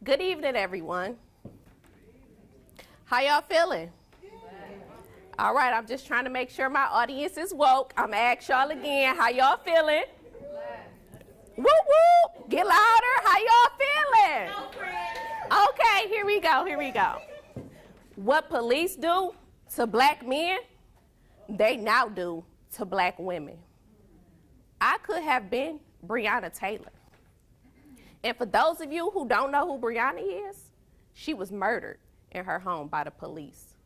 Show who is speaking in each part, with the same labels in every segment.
Speaker 1: Good evening, everyone. How y'all feeling? All right, I'm just trying to make sure my audience is woke. I'm gonna ask y'all again, how y'all feeling? Woo woo! Get louder. How y'all feeling? Okay, here we go. What police do to black men, they now do to black women. I could have been Breonna Taylor. And for those of you who don't know who Breonna is, she was murdered in her home by the police.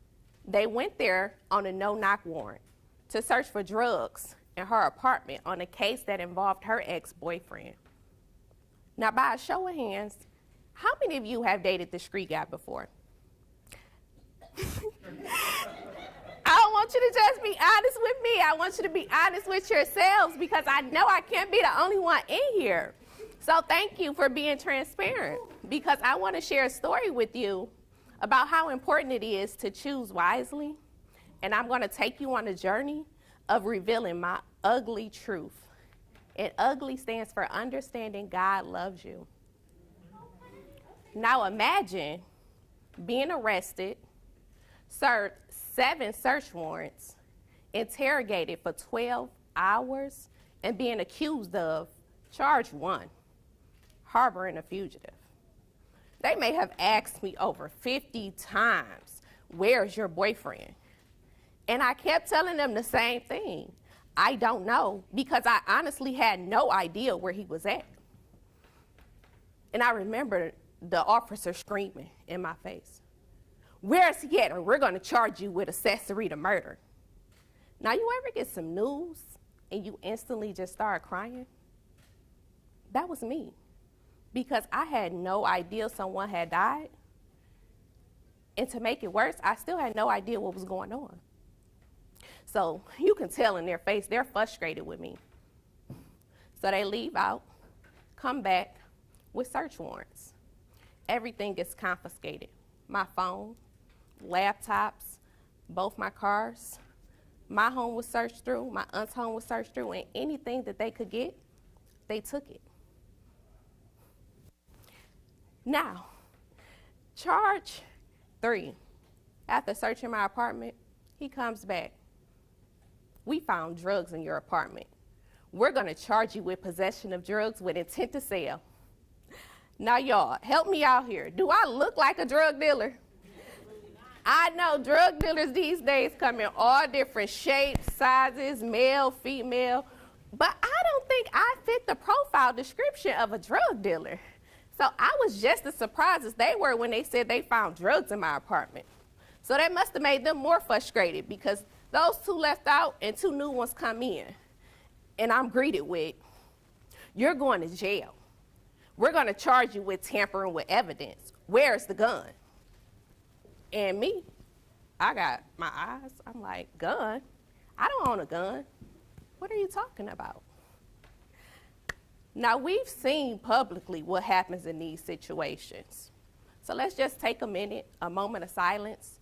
Speaker 1: They went there on a no-knock warrant to search for drugs in her apartment on a case that involved her ex-boyfriend. Now, by a show of hands, how many of you have dated the street guy before? I don't want you to just be honest with me. I want you to be honest with yourselves because I know I can't be the only one in here. So thank you for being transparent because I want to share a story with you about how important it is to choose wisely. And I'm going to take you on a journey of revealing my ugly truth. And ugly stands for understanding God loves you. Now imagine being arrested, served 7 search warrants, interrogated for 12 hours, and being accused of charge 1, harboring a fugitive. They may have asked me over 50 times, where's your boyfriend? And I kept telling them the same thing. I don't know, because I honestly had no idea where he was at. And I remember the officer screaming in my face, where is he at? Or we're going to charge you with accessory to murder. Now, you ever get some news and you instantly just start crying? That was me, because I had no idea someone had died. And to make it worse, I still had no idea what was going on. So you can tell in their face, they're frustrated with me. So they leave out, come back with search warrants. Everything gets confiscated. My phone, laptops, both my cars. My home was searched through, my aunt's home was searched through, and anything that they could get, they took it. Now, charge 3, after searching my apartment, he comes back. We found drugs in your apartment. We're gonna charge you with possession of drugs with intent to sell. Now y'all, help me out here. Do I look like a drug dealer? I know drug dealers these days come in all different shapes, sizes, male, female, but I don't think I fit the profile description of a drug dealer. So I was just as surprised as they were when they said they found drugs in my apartment. So that must have made them more frustrated because those 2 left out and 2 new ones come in. And I'm greeted with, you're going to jail. We're going to charge you with tampering with evidence. Where's the gun? And me, I got my eyes. I'm like, gun? I don't own a gun. What are you talking about? Now, we've seen publicly what happens in these situations. So let's just take a moment of silence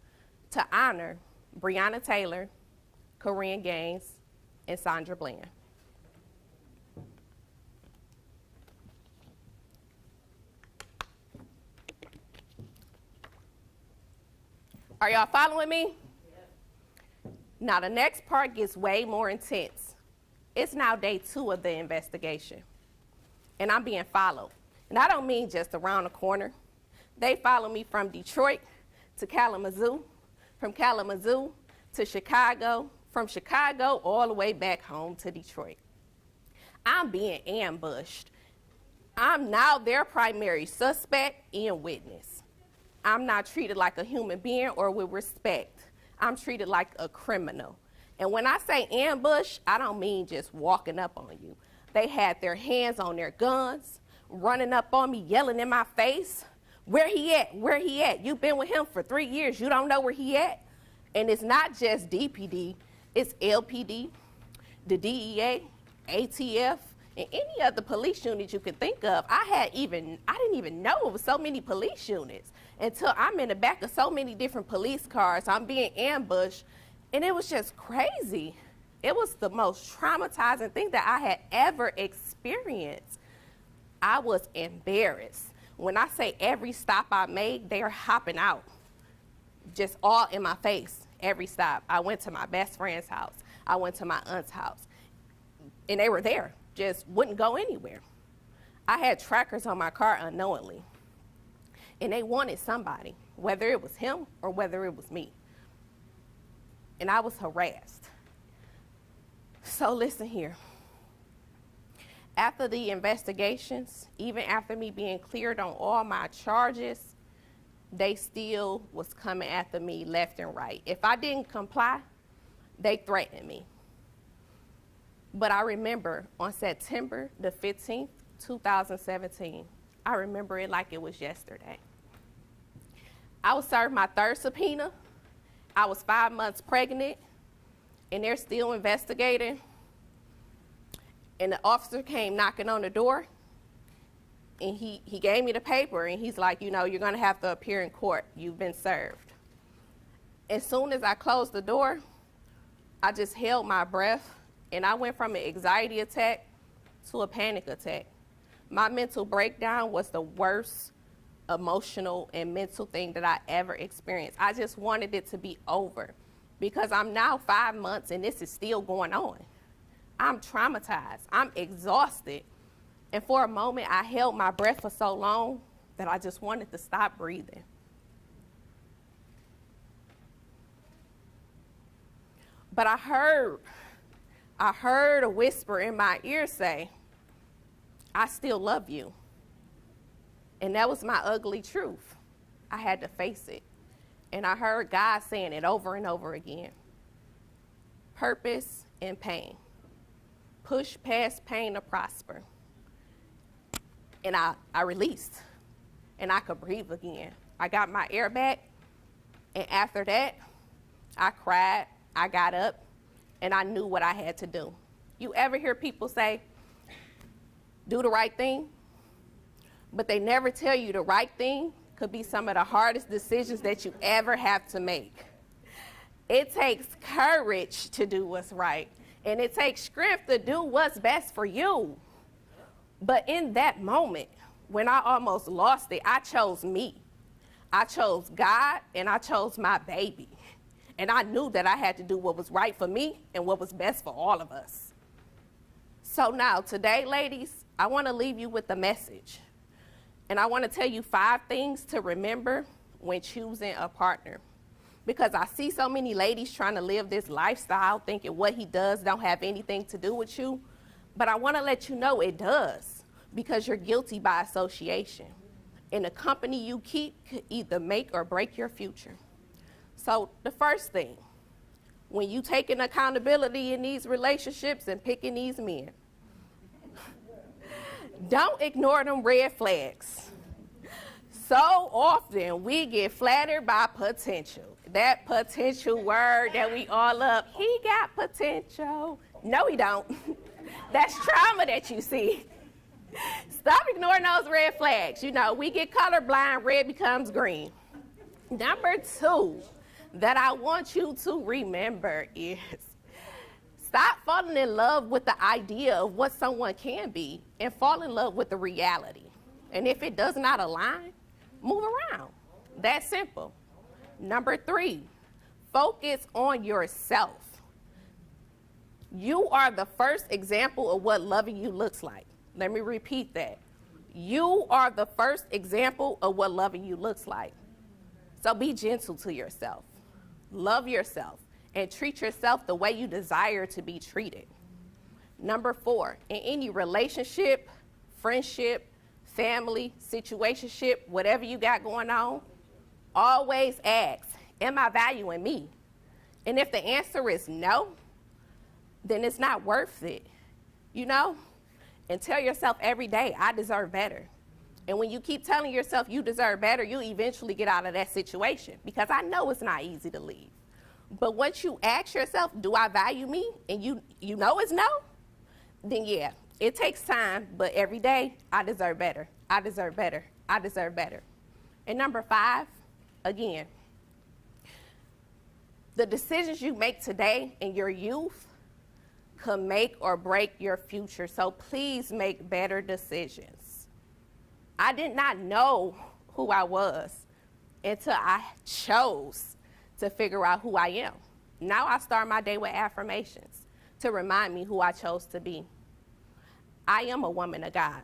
Speaker 1: to honor Breonna Taylor, Corinne Gaines, and Sandra Bland. Are y'all following me? Yeah. Now, the next part gets way more intense. It's now day 2 of the investigation, and I'm being followed. And I don't mean just around the corner. They follow me from Detroit to Kalamazoo, from Kalamazoo to Chicago, from Chicago all the way back home to Detroit. I'm being ambushed. I'm now their primary suspect and witness. I'm not treated like a human being or with respect. I'm treated like a criminal. And when I say ambush, I don't mean just walking up on you. They had their hands on their guns, running up on me, yelling in my face, where he at, where he at? You've been with him for 3 years, you don't know where he at? And it's not just DPD, it's LPD, the DEA, ATF, and any other police unit you could think of. I didn't even know it was so many police units until I'm in the back of so many different police cars. I'm being ambushed, and it was just crazy. It was the most traumatizing thing that I had ever experienced. I was embarrassed. When I say every stop I made, they are hopping out, just all in my face, every stop. I went to my best friend's house. I went to my aunt's house, and they were there, just wouldn't go anywhere. I had trackers on my car unknowingly, and they wanted somebody, whether it was him or whether it was me. And I was harassed. So listen here. After the investigations, even after me being cleared on all my charges, they still was coming after me left and right. If I didn't comply, they threatened me. But I remember on September the 15th, 2017, I remember it like it was yesterday. I was served my third subpoena. I was 5 months pregnant, and they're still investigating. And the officer came knocking on the door, and he gave me the paper, and he's like, you're going to have to appear in court. You've been served. As soon as I closed the door, I just held my breath, and I went from an anxiety attack to a panic attack. My mental breakdown was the worst emotional and mental thing that I ever experienced. I just wanted it to be over because I'm now 5 months and this is still going on. I'm traumatized. I'm exhausted. And for a moment, I held my breath for so long that I just wanted to stop breathing. But I heard a whisper in my ear say, I still love you. And that was my ugly truth. I had to face it. And I heard God saying it over and over again. Purpose and pain. Push past pain to prosper. And I released. And I could breathe again. I got my air back. And after that, I cried. I got up. And I knew what I had to do. You ever hear people say, do the right thing? But they never tell you the right thing could be some of the hardest decisions that you ever have to make. It takes courage to do what's right, and it takes strength to do what's best for you. But in that moment, when I almost lost it, I chose me. I chose God, and I chose my baby. And I knew that I had to do what was right for me and what was best for all of us. So now, today, ladies, I want to leave you with a message. And I want to tell you 5 things to remember when choosing a partner. Because I see so many ladies trying to live this lifestyle thinking what he does don't have anything to do with you. But I want to let you know it does, because you're guilty by association. And the company you keep could either make or break your future. So the first thing, when you taking accountability in these relationships and picking these men, don't ignore them red flags. So often we get flattered by potential. That potential word that we all love. He got potential. No, he don't. That's trauma that you see. Stop ignoring those red flags. We get colorblind, red becomes green. Number 2 that I want you to remember is stop falling in love with the idea of what someone can be and fall in love with the reality. And if it does not align, move around. That's simple. Number 3, focus on yourself. You are the first example of what loving you looks like. Let me repeat that. You are the first example of what loving you looks like. So be gentle to yourself. Love yourself. And treat yourself the way you desire to be treated. Number 4, in any relationship, friendship, family, situationship, whatever you got going on, always ask, am I valuing me? And if the answer is no, then it's not worth it, And tell yourself every day, I deserve better. And when you keep telling yourself you deserve better, you'll eventually get out of that situation, because I know it's not easy to leave. But once you ask yourself, do I value me? And you know it's no, then yeah, it takes time, but every day, I deserve better. I deserve better. I deserve better. And number 5, again, the decisions you make today in your youth can make or break your future. So please make better decisions. I did not know who I was until I chose to figure out who I am. Now I start my day with affirmations to remind me who I chose to be. I am a woman of God.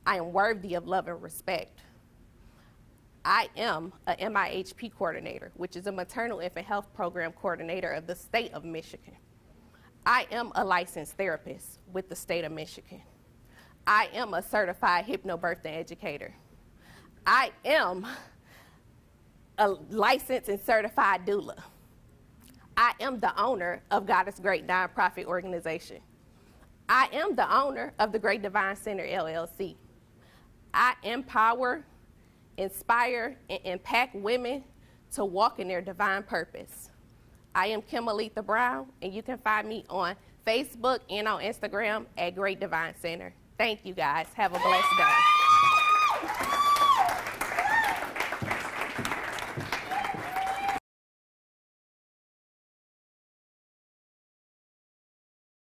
Speaker 1: I am worthy of love and respect. I am a MIHP coordinator, which is a maternal infant health program coordinator of the state of Michigan. I am a licensed therapist with the state of Michigan. I am a certified hypnobirthing educator. I am a licensed and certified doula. I am the owner of God is Great nonprofit organization. I am the owner of the Great Divine Center, LLC. I empower, inspire, and impact women to walk in their divine purpose. I am Kymaletha Brown, and you can find me on Facebook and on Instagram at Great Divine Center. Thank you guys. Have a blessed day.